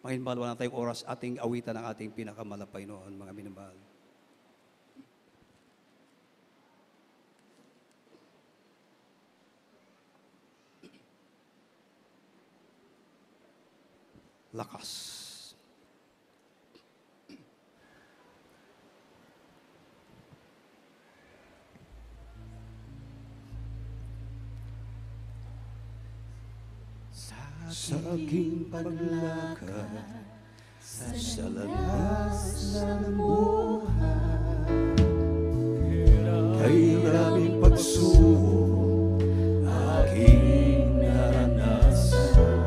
Mga minamahal, wala na tayong oras, ating awitan ang ating pinakamalapay noon, mga minamahal. Lakas. Sa aking paglakad sa landas ng buhay, kahiraping pagsubok aking naranasan,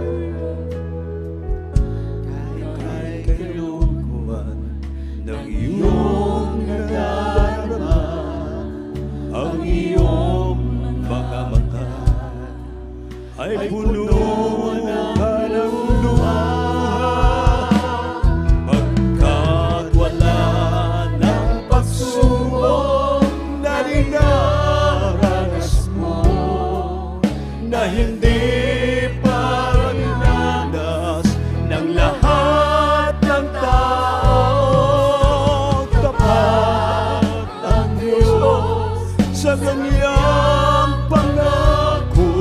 kahit kalungkuhan ng iyong nadarama, ang iyong mga mata ay puno ng luha, pagkat wala ng pagsubok na dinaranas mo, na hindi pa dinanas ng lahat ng tao. Tapat ang Diyos sa kanyang pangako.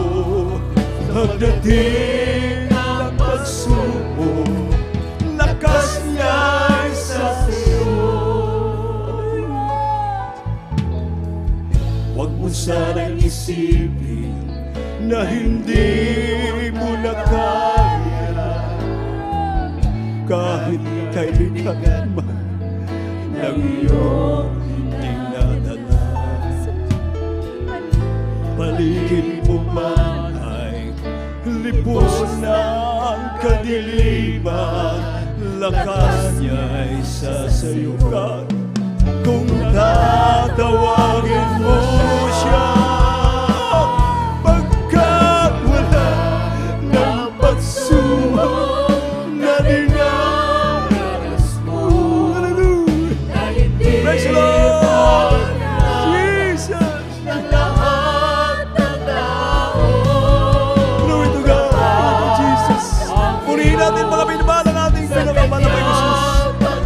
Pagdating ang pagsubok, lakas niya'y sa iyo. Huwag mo sanang isipin na hindi mo na kaya, kahit kaibigan man ng iyong dinadala. Paligid mo man lipos na ang kadiliman, lakas niya'y sasayukan kung tatawagin mo siya. Pagkat wala ng pagsubok na dinaranas mo, praise the Lord, Jesus, ng lahat ng tao. Purihin natin mga pinabala nating pinakamalapay na Jesus.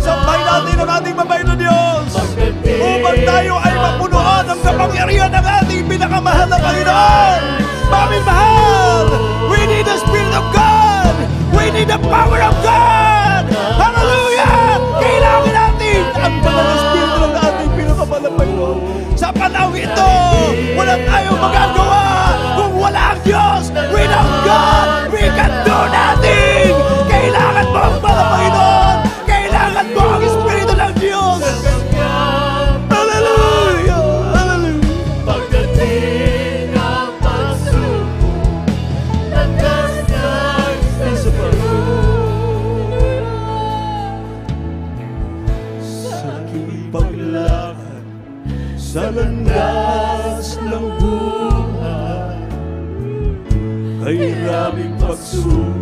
Sampay natin ang ating mabait na Diyos upang tayo ay mapunuan ng kapangyarihan ng ating pinakamahal na Panginoon. Mami mahal, we need the Spirit of God. We need the power of God. Hallelujah! Kailangan natin ang banal na Espiritu ng ating pinakamahal na Panginoon. Sa panahon ito, wala tayong magagawa kung wala ang Diyos. Without God, we can do nothing. Kailangan mo ang Panginoon. Kailangan mo ang Espiritu ng Diyos. Hallelujah! Hallelujah! Pagdating ang pagsubok, lakas niya'y sa Panginoon. Sa aking paglakad sa landas ng buhay, kahiraping pagsubok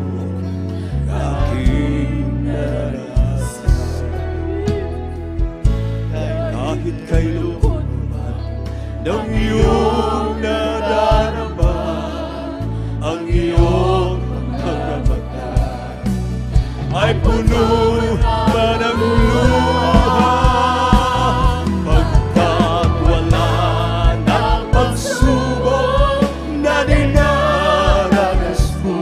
aking naranasan, kahit kailan ng iyong nadarama, ang iyong mga mata ay puno pa ng luha. Pagkat wala ng pagsubok na dinaranas mo,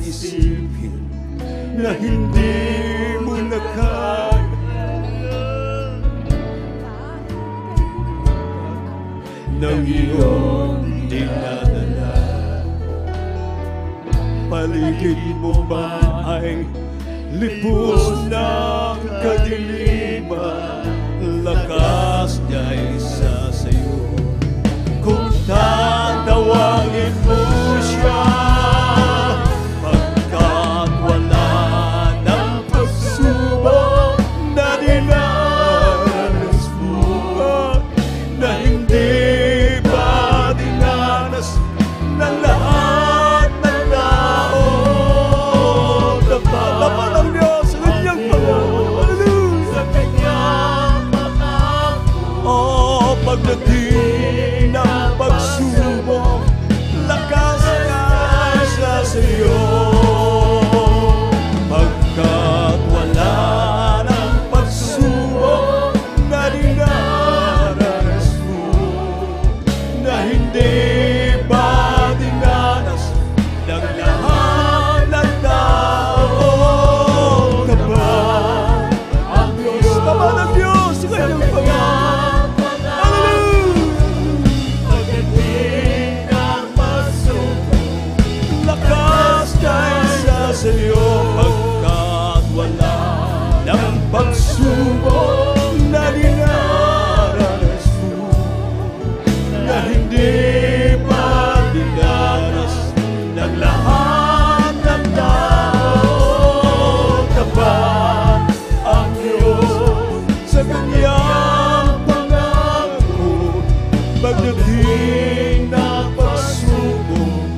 isipin na hindi mo na kaya ng iyong dinadala. Paligid mo ba ay lipos ng kadiliman? Lakas niya'y isa sa'yo. Kung tatawagin mo siya, pagkat wala ng pagsubok na dinanas mo, na hindi pa dinanas ng lahat ng tao. Dapat ng Diyos sa kanyang pangako, sa kanyang pangako. Oh, pagdating ng pagsubok, lakas ka siya sa iyo. Pagkat wala ng pagsubok na dinanas mo, na hindi pa dinanas ng lahat ng tao. Tapat ang Diyos, tapat ang Diyos sa kanyang pangako. Hallelujah! Pagdating ng pagsubok, lakas ka isa sa iyo. Pagkat wala ng pagsubok na dinanas mo, na hindi pa dinanas ng lahat ng tao. Tapat ang Diyos sa kanyang pangako. Pagdating ng pagsubok,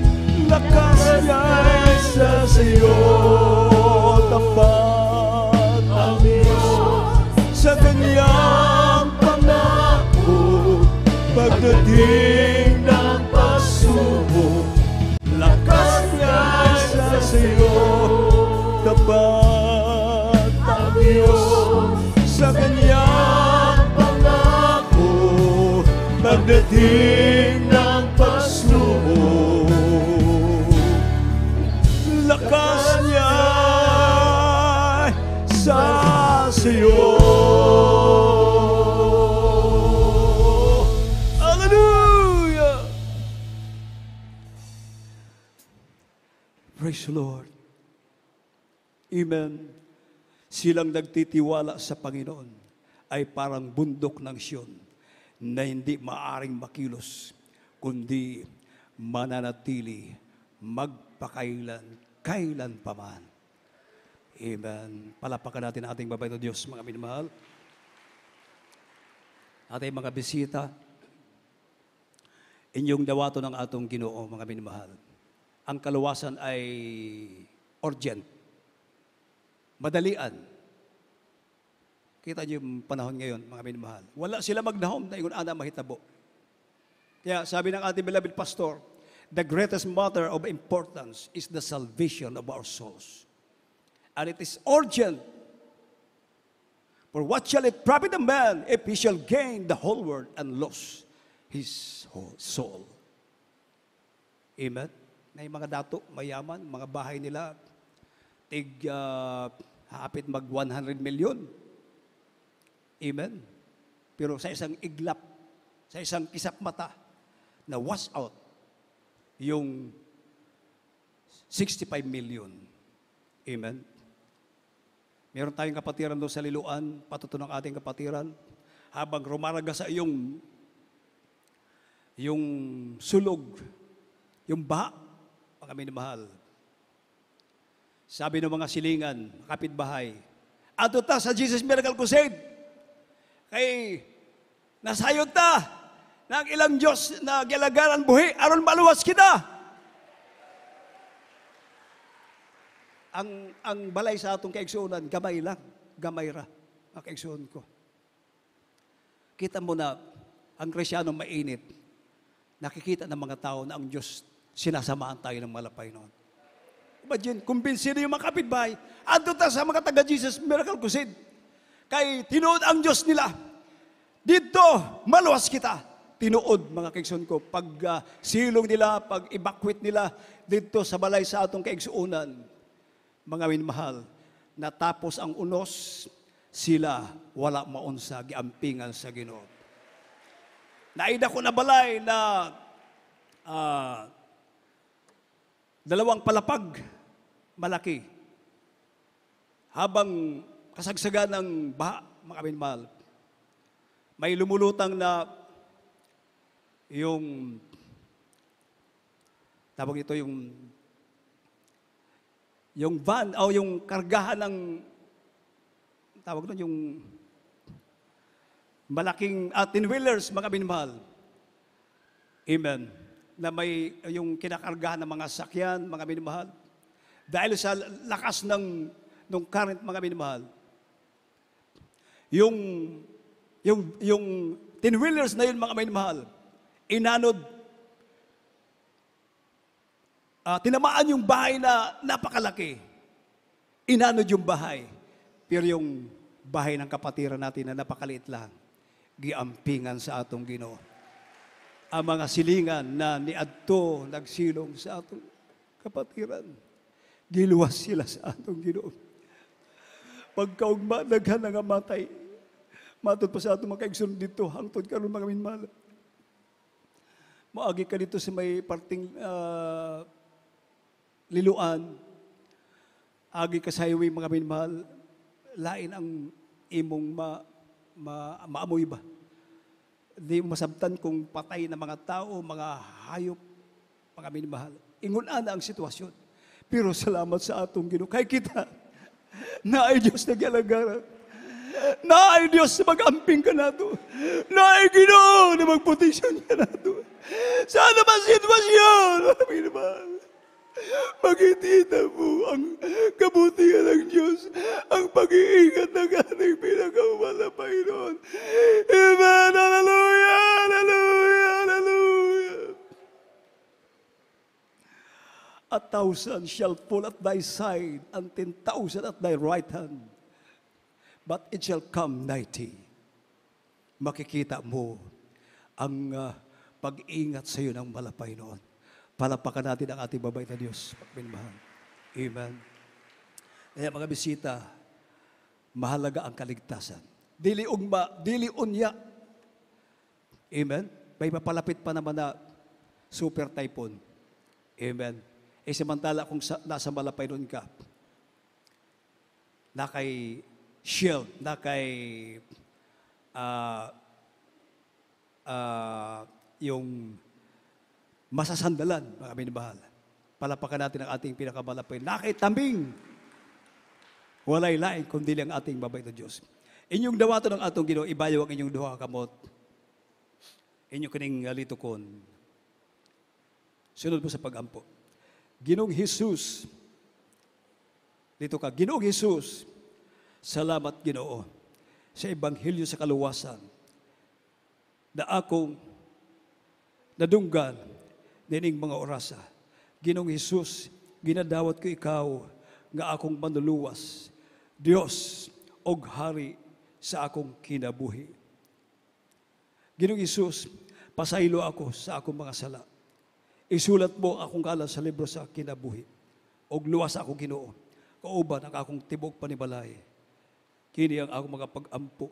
lakas niya isa sa iyo. Tapat ang Diyos sa kanyang pangako. Pagdating ng pagsubok, lakas niya isa sa iyo. Tapat ang Diyos sa kanyang pangako. Pagdating ng pagsubok, lakas niya sa iyo. Hallelujah! Praise the Lord. Amen. Silang nagtitiwala sa Panginoon ay parang bundok ng Siyon na hindi maaring makilos, kundi mananatili magpakailan pa man. Amen. Palapakan natin ating babay na Diyos, mga minamahal. Ating mga bisita, inyong dawato ng atong Ginoo, mga minamahal. Ang kaluwasan ay urgent. Madalian. Kita niyo yung panahon ngayon, mga minamahal. Wala sila magnahom na ingon ana mahitabo. Kaya sabi ng ating beloved pastor, the greatest matter of importance is the salvation of our souls. And it is urgent. For what shall it profit a man if he shall gain the whole world and lose his whole soul? Amen? May mga dato, mayaman, mga bahay nila, hapit mag 100 million. Amen? Pero sa isang iglap, sa isang kisap mata, na wash out yung 65 million. Amen? Meron tayong kapatiran doon sa Liloan, patuto ng ating kapatiran, habang rumaraga sa yung sulog, yung baha, mga minamahal. Sabi ng mga silingan, kapitbahay, ato ta sa Jesus Miracle Crusade, kay nasayod ta, ng ilang Diyos na gilagaran buhi, aron maluwas kita. Ang balay sa atong kaigsuunan, gamay lang, gamay ra, ang kaigsuun ko. Kita mo na, ang Krisyano mainit, nakikita ng mga tao na ang Diyos, sinasamaan tayo ng malapay noon. Imagine, kumbinsido yung mga kapitbahay, andun ta sa mga taga-Jesus Miracle Crusade, kay tinuod ang Diyos nila, dito, maluwas kita. tinuod, mga kaigsoon ko, pag silong nila, pag evacuate nila dito sa balay sa atong kaigsuunan, mga minmahal, natapos ang unos, sila wala maunsa, giampingan sa Ginoo. Naida ko na balay na dalawang palapag, malaki. Habang kasagsagan ng baha, mga minmahal, may lumulutang na yung, tawag ito yung van, o yung kargahan ng, tawag doon, yung malaking 10-wheelers, mga minmahal. Amen. Na may yung kinakargahan ng mga sakyan, mga minmahal. Dahil sa lakas ng current, mga minmahal, yung 10-wheelers na yun, mga minmahal, inanod, tinamaan yung bahay na napakalaki. Inanod yung bahay. Pero yung bahay ng kapatiran natin na napakaliit lang, giampingan sa atong Ginoo. Ang mga silingan na niadto nagsilong sa atong kapatiran, giluwas sila sa atong Ginoo. Pagkaugma, daghan nga matay. Matod pa sa atong mga kaigsoon dito, hangtod karon mga minmahal. Maagi ka dito sa may parting liluan, agi ka sa highway, mga minmahal, lain ang imong maamoy ba? Di masabtan kung patay na mga tao, mga hayop, mga minmahal. Ingunan ang sitwasyon. Pero salamat sa atong Ginoo. Kay kita, na ay Diyos nagyalagaran. Na ay Diyos na mag-amping ka nato. Na ay Ginoo na magproteksyon ka nato. Sa naman sitwasyon, mga minmahal, makikita mo ang kabutihan ng Diyos, ang pag-iingat ng ating pinakamalapay noon. Amen! Hallelujah! Hallelujah! Hallelujah! 1,000 shall fall at thy side, and 10,000 at thy right hand, but it shall come nigh thee. Makikita mo ang pag-ingat sa iyo ng malapay noon. Palapakan natin ang ating mabait na Diyos. Pagminmahal. Amen. Kaya mga bisita, mahalaga ang kaligtasan. Dili unya. Amen. May mapalapit pa naman na super typhoon. Amen. E samantala kung nasa malapay noon ka, na kay shield, na kay yung masasandalan, mga minmahal. Palapakan natin ang ating pinakamalapay. Nakitambing, walay lain kundi ang ating mabait na Diyos. Inyong dawato ng atong Ginoo, ibayaw ang inyong duha kamot. Inyong kining litukon. Sunod po sa pagampo. Ginoong Jesus, dito ka, Ginoong Jesus, salamat Ginoo sa ebanghelyo sa kaluwasan na akong nadunggan dining mga orasa. Ginoong Jesus, ginadawat ko ikaw nga akong manluluwas, Dios og Hari sa akong kinabuhi. Ginoong Jesus, pasaylo ako sa akong mga sala. Isulat mo akong kalan sa libro sa kinabuhi. Og luwas ako Ginoo. Kauban ang akong tibok panibalay. Kini ang akong mga pag-ampo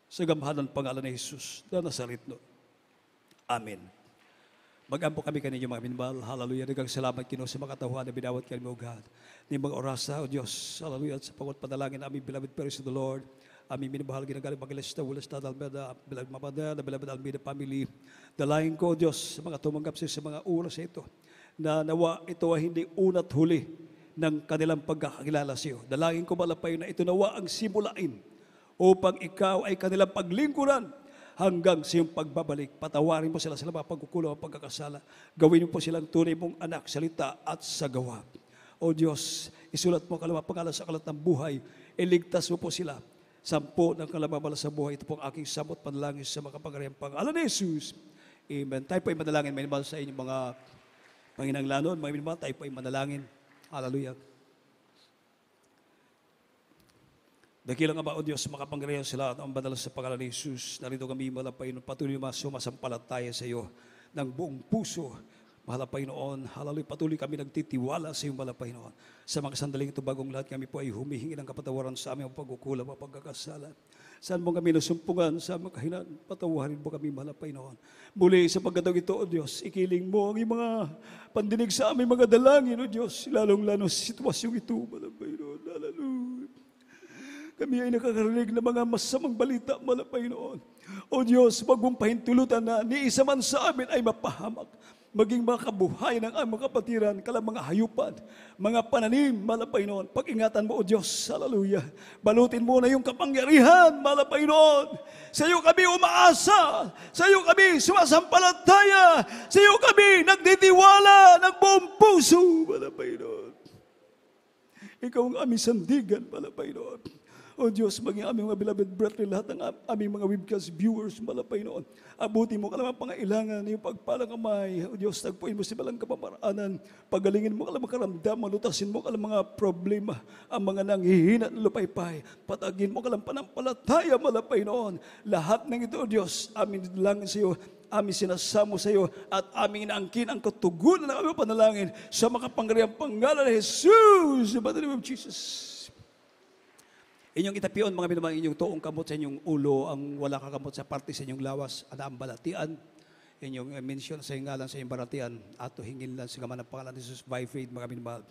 sa gamhanan pangalan ni Jesus na nasaritno. Amen. Mag-ampo kami kaninyo mga minmahal. Hallelujah. Dagang salamat Ginoo sa mga katawhan na binawat kami mo God. Ni mga orasa, O Diyos. Hallelujah. At sa pangot panalangin aming beloved parents of the Lord. Aming minmahal ginagaling Evangelista Wulas Tadalmeda, beloved Mabada, the beloved Almeida family. Dalahin ko, O Diyos, sa mga tumanggap sa mga oras ito, na nawa ito ay hindi una't huli ng kanilang pagkakakilala sa iyo. Dalangin ko malapay na ito nawa ang simulain upang ikaw ay kanilang paglingkuran hanggang sa iyong pagbabalik. Patawarin mo sila sa mga pagkukulang at pagkakasala. Gawin mo po silang tunay mong anak, salita at sa gawa. O Diyos, isulat mo kalamang pangalan sa kalat ng buhay. Iligtas mo po sila. 10 ng kalamamala sa buhay. Ito po ang aking samot panalangin sa mga kapangyarihang pangalan ni Jesus. Amen. Tayo po ay manalangin. May naman sa inyong mga panginanglanon. May naman tayo po ay manalangin. Hallelujah. Dakilang Ama o Diyos, makapangyarihan sa lahat ang banal sa pangalan ni Jesus. Narito kami, mahal na Panginoon, patuloy na sumasampalataya sa iyo ng buong puso. Mahal na Panginoon, hallelujah, patuloy kami nagtitiwala sa iyo, mahal na Panginoon. Sa mga sandaling ito, bagong lahat kami po ay humihingi ng kapatawaran sa aming pagkukulang at pagkakasala. Saan mo kami nasumpungan, sa aming kahinaan, patawarin mo kami, mahal na Panginoon. Muli sa pagkataong ito, O Diyos, ikiling mo ang iyong mga pandinig sa aming mga dalangin, O Diyos, lalong-lalo sa sitwasyong ito, mahal na Panginoon. Hallelujah. Kami ay nakakarinig ng mga masamang balita, mahal na Panginoon. O Diyos, wag mong pahintulutan na ni isa man sa amin ay mapahamak. Maging mga kabuhay ng aming mga kapatiran, kalang mga hayupan, mga pananim, mahal na Panginoon. Pag-ingatan mo, O Diyos, hallelujah. Balutin mo na yung kapangyarihan, mahal na Panginoon. Sa iyo kami umaasa, sa iyo kami sumasampalataya, sa iyo kami nagtitiwala ng buong puso, mahal na Panginoon. Ikaw ang aming sandigan, mahal na Panginoon. O Diyos, maging aming mga beloved brethren, lahat ng aming mga webcast viewers, mahal na Panginoon. Abuti mo kalamang pangailangan, yung pagpalang kamay. O Diyos, tagpuin mo si balang kapamaraanan. Pagalingin mo kalamang karamdaman, lutasin mo kalamang mga problema, ang mga nanghihina at lupaypay. Patagin mo kalamang panampalataya, mahal na Panginoon. Lahat ng ito, O Diyos, aming dalangin sa iyo, aming sinasamo sa iyo, at aming inaangkin ang katugunan ng aming panalangin sa makapangyarihang pangalan ni Jesus, in the name of Jesus. Inyong itapion, mga minamang, inyong tuong kamot sa inyong ulo, ang wala kakamot sa parte sa inyong lawas, at ang balatian. Inyong mention sa ngalan sa inyong balatian, ato hingin lang sa gaman ng pangalan ni Jesus by faith, mga minamang.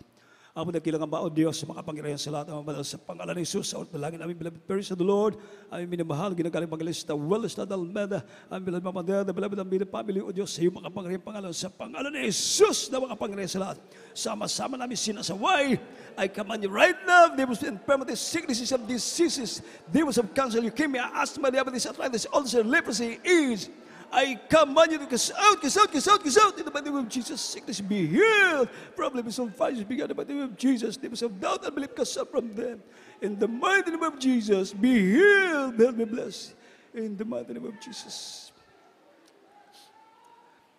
Ako nagkilang ang bao Diyos, makapangyarihan sa lahat ng mga sa pangalan ni Jesus, sa dalangin aming beloved praise of the Lord, aming minamahal, ginagaling Evangelista, Wellesta Dalmeda, aming beloved Mamadera, the beloved aming family, O Diyos, sa iyo makapangyarihan pangalan, sa pangalan ni Jesus, na makapangyarihan sa lahat. Sama-sama namin sinasaway, I command you right now, demons of infirmities, sicknesses and diseases, demons of cancer, leukemia, asthma, diabetes, arthritis, ulcer, leprosy, AIDS, I command you to cast out, cast out, cast out, cast out in the mighty name of Jesus. Sickness be healed. Problems of fires be healed in the mighty name of Jesus. Demons of doubt and belief cast out from them. In the mighty name of Jesus, be healed, be blessed. In the mighty name of Jesus.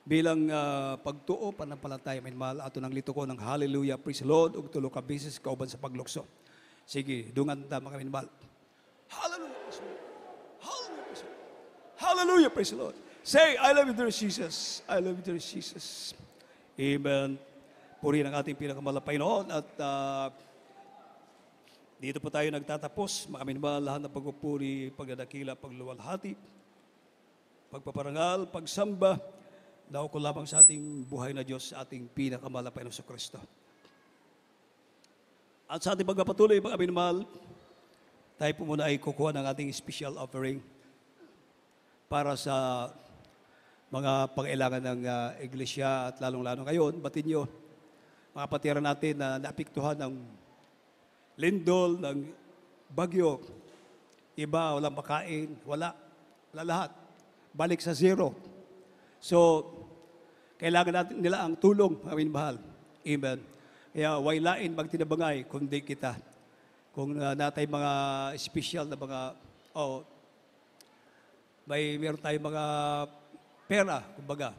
Bilang pagtuo, panampalataya, may mahal ato ng lito ko ng hallelujah, praise the Lord, ug tulo ka beses kauban sa paglukso. Sige, dungan ta mga minmahal. Hallelujah, praise the Lord. Hallelujah, praise the Lord. Hallelujah, praise the Lord. Say, I love you, dear Jesus. I love you, dear Jesus. Amen. Purihin ang ating pinakamalapay Panginoon. At dito po tayo nagtatapos. Makaming lahat ng pagpupuri, pagdadakila, pagluwalhati, pagpaparangal, pagsamba, daw ko lamang sa ating buhay na Diyos, sa ating pinakamalapay na sa Kristo. At sa ating pagpapatuloy, makaming mahal, tayo po muna ay kukuha ng ating special offering para sa mga pangailangan ng iglesia at lalong-lalo ngayon, batin nyo, mga patiran natin na naapektuhan ng lindol, ng bagyo, iba, walang makain, wala lahat, balik sa zero. So, kailangan natin nila ang tulong, aming mahal. Amen. Kaya, wailain magtinabangay, kundi kita. Kung natay mga special na mga, meron tayong mga pera, kumbaga.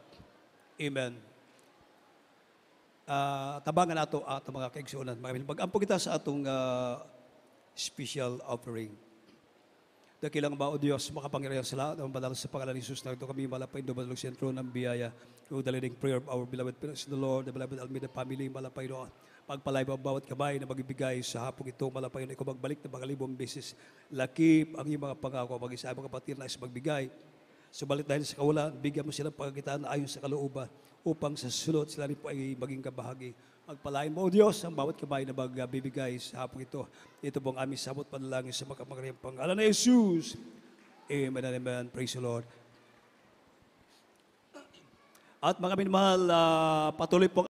Amen. Tabangan nato at mga kaigsuunan. Mag-ampo kita sa atong special offering. Dakilang ba, O Diyos, makapangyarihan sa lahat, ang banal sa pangalan ni Jesus, na ito kami malapay, dumadalog sentro ng biyaya, through the leading prayer of our beloved parents in the Lord, the beloved Almeida family, malapay doon. Pagpalay mo bawat kamay na magbibigay sa hapong ito, malapay na ikaw magbalik na mga libong beses. Lakip ang iyong mga pangako, mag-isa mga kapatid na isa magbigay. Subalit dahil sa kawalan, bigyan mo silang pagkakitaan na ayon sa kalooban upang sa sulot sila rin po ay maging kabahagi. Magpalain mo, O Diyos, ang bawat kamay na magbibigay sa hapong ito. Ito pong aming sabot panalangin sa makapangyarihang pangalan ni Jesus. Amen and amen. Praise the Lord. At mga minamahal, patuloy po